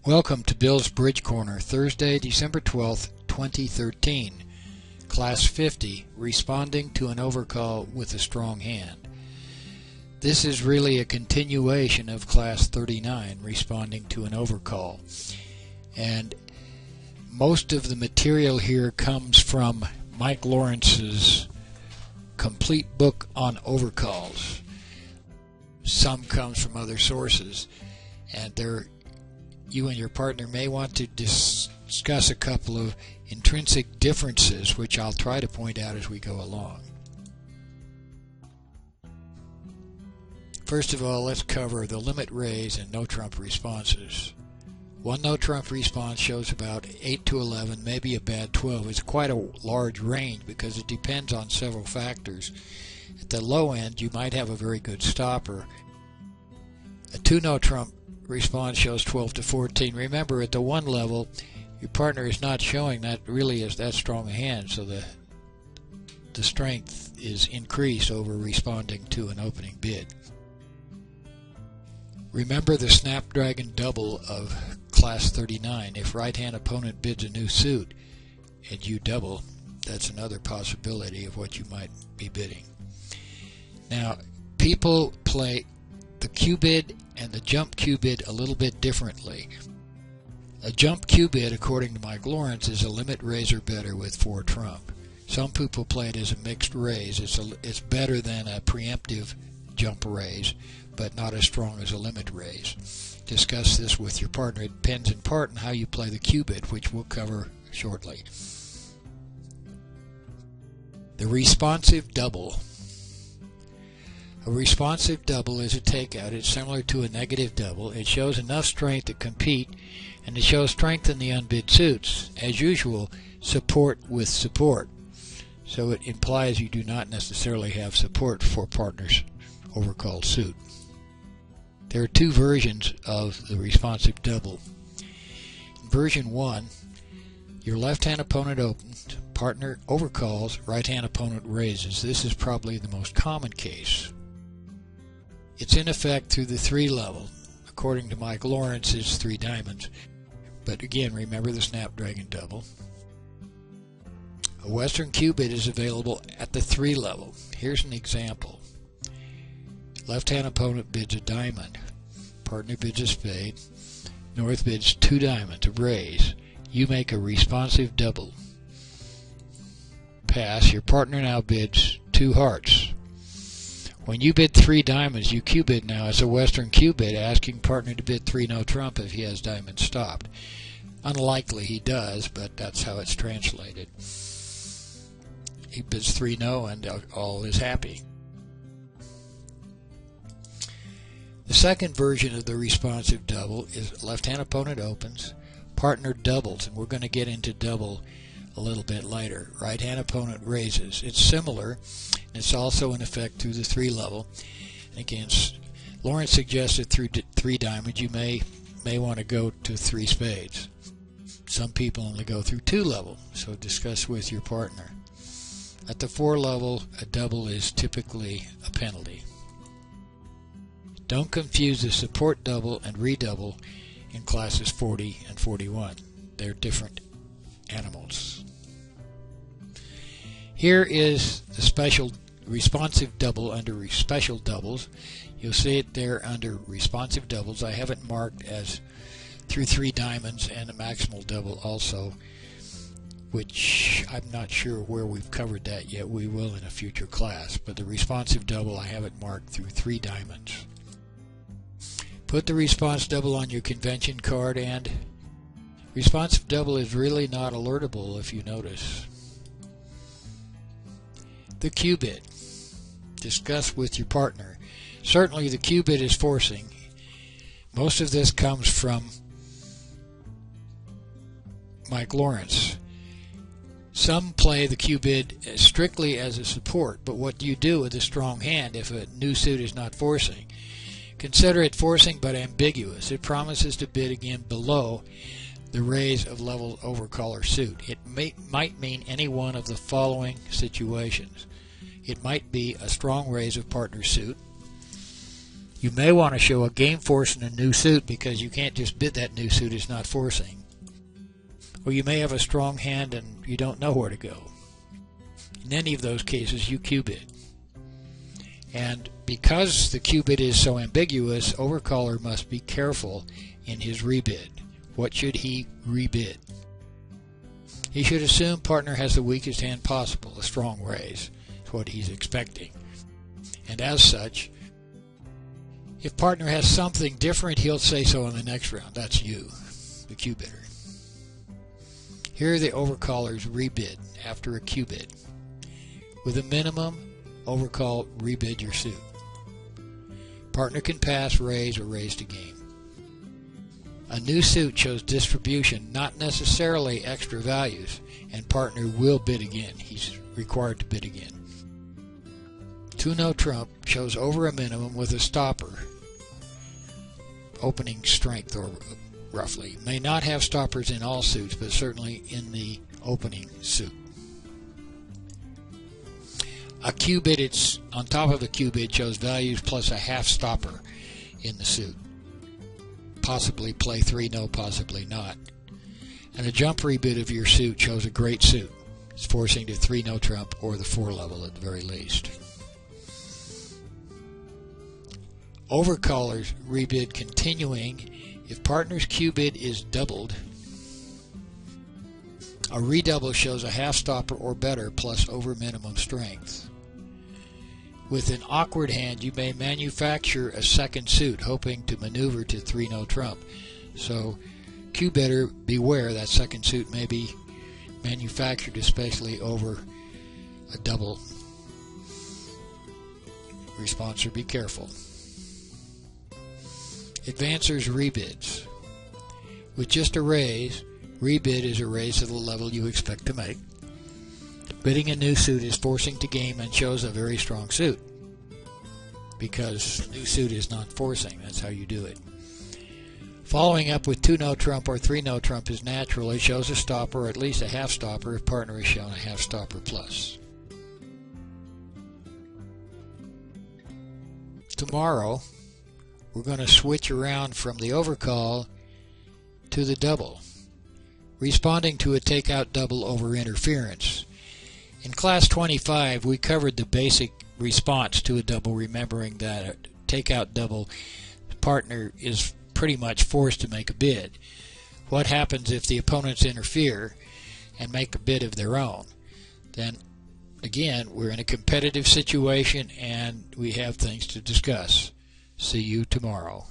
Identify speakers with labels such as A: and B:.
A: Welcome to Bill's Bridge Corner, Thursday, December 12th, 2013. Class 50, Responding to an Overcall with a Strong Hand. This is really a continuation of Class 39, Responding to an Overcall. And most of the material here comes from Mike Lawrence's complete book on overcalls. Some comes from other sources, and you and your partner may want to discuss a couple of intrinsic differences, which I'll try to point out as we go along. First of all, let's cover the limit raise and no trump responses. One no trump response shows about 8 to 11, maybe a bad 12. It's quite a large range because it depends on several factors. At the low end, you might have a very good stopper. A 2 no trump response shows 12 to 14. Remember, at the 1 level, your partner is not showing that really is that strong a hand, so the strength is increased over responding to an opening bid. Remember the Snapdragon double of Class 39. If right-hand opponent bids a new suit and you double, that's another possibility of what you might be bidding. Now, people play the Q bid and the jump Q bid a little bit differently. A jump Q bid, according to Mike Lawrence, is a limit raise or better with 4 trump. Some people play it as a mixed raise. It's better than a preemptive jump raise, but not as strong as a limit raise. Discuss this with your partner. It depends in part on how you play the Q bid, which we'll cover shortly. The responsive double. A responsive double is a takeout. It's similar to a negative double. It shows enough strength to compete, and it shows strength in the unbid suits. As usual, support with support. So it implies you do not necessarily have support for partners' overcalled suit. There are 2 versions of the responsive double. In version 1, your left-hand opponent opens, partner overcalls, right-hand opponent raises. This is probably the most common case. It's in effect through the 3 level. According to Mike Lawrence, it's 3 diamonds. But again, remember the Snapdragon double. A Western Q bid is available at the 3 level. Here's an example. Left-hand opponent bids a diamond. Partner bids a spade. North bids 2 diamonds, a raise. You make a responsive double. Pass. Your partner now bids 2 hearts. When you bid 3 diamonds, you Q bid now as a Western Q bid, asking partner to bid 3 no trump if he has diamonds stopped. Unlikely he does, but that's how it's translated. He bids 3 no and all is happy. The second version of the responsive double is left-hand opponent opens, partner doubles, and we're going to get into double a little bit later. Right-hand opponent raises. It's similar, and it's also in effect through the 3 level. And again, Lawrence suggested through 3 diamonds. You may want to go to 3 spades. Some people only go through 2 level, so discuss with your partner. At the 4 level, a double is typically a penalty. Don't confuse the support double and redouble in classes 40 and 41. They're different animals. Here is the special responsive double under special doubles. You'll see it there under responsive doubles. I have it marked as through 3 diamonds and a maximal double also, which I'm not sure where we've covered that yet. We will in a future class, but the responsive double, I have it marked through 3 diamonds. Put the response double on your convention card, and responsive double is really not alertable if you notice. The Q bid. Discuss with your partner. Certainly the Q bid is forcing. Most of this comes from Mike Lawrence. Some play the Q bid strictly as a support, but what do you do with a strong hand if a new suit is not forcing? Consider it forcing but ambiguous. It promises to bid again below the raise of level overcaller suit. It might mean any one of the following situations. It might be a strong raise of partner suit. You may want to show a game force in a new suit because you can't just bid that new suit is not forcing. Or you may have a strong hand and you don't know where to go. In any of those cases, you Q-bid. And because the Q-bid is so ambiguous, overcaller must be careful in his rebid. What should he rebid? He should assume partner has the weakest hand possible, a strong raise. That's what he's expecting. And as such, if partner has something different, he'll say so in the next round. That's you, the Q-bidder. Here are the overcallers rebid after a Q-bid. With a minimum, overcall, rebid your suit. Partner can pass, raise, or raise to game. A new suit shows distribution, not necessarily extra values, and partner will bid again. He's required to bid again. 2-no trump shows over a minimum with a stopper. Opening strength, or roughly. May not have stoppers in all suits, but certainly in the opening suit. A Q-bid, it's on top of a Q-bid, shows values plus a half stopper in the suit. Possibly play 3-no, possibly not. And a jump rebid of your suit shows a great suit. It's forcing to 3-no trump or the 4 level at the very least. Overcallers rebid continuing if partner's Q-bid is doubled. A redouble shows a half stopper or better plus over minimum strength. With an awkward hand, you may manufacture a second suit, hoping to maneuver to 3-no trump. So, Q-bidder, beware, that second suit may be manufactured, especially over a double. Responser, be careful. Advancers rebids. With just a raise, rebid is a raise to the level you expect to make. Bidding a new suit is forcing to game and shows a very strong suit. Because new suit is not forcing, that's how you do it. Following up with 2-no trump or 3-no trump is natural. It shows a stopper or at least a half stopper if partner is shown a half stopper plus. Tomorrow, we're going to switch around from the overcall to the double, responding to a takeout double over interference. In class 25, we covered the basic response to a double, remembering that a takeout double partner is pretty much forced to make a bid. What happens if the opponents interfere and make a bid of their own? Then, again, we're in a competitive situation and we have things to discuss. See you tomorrow.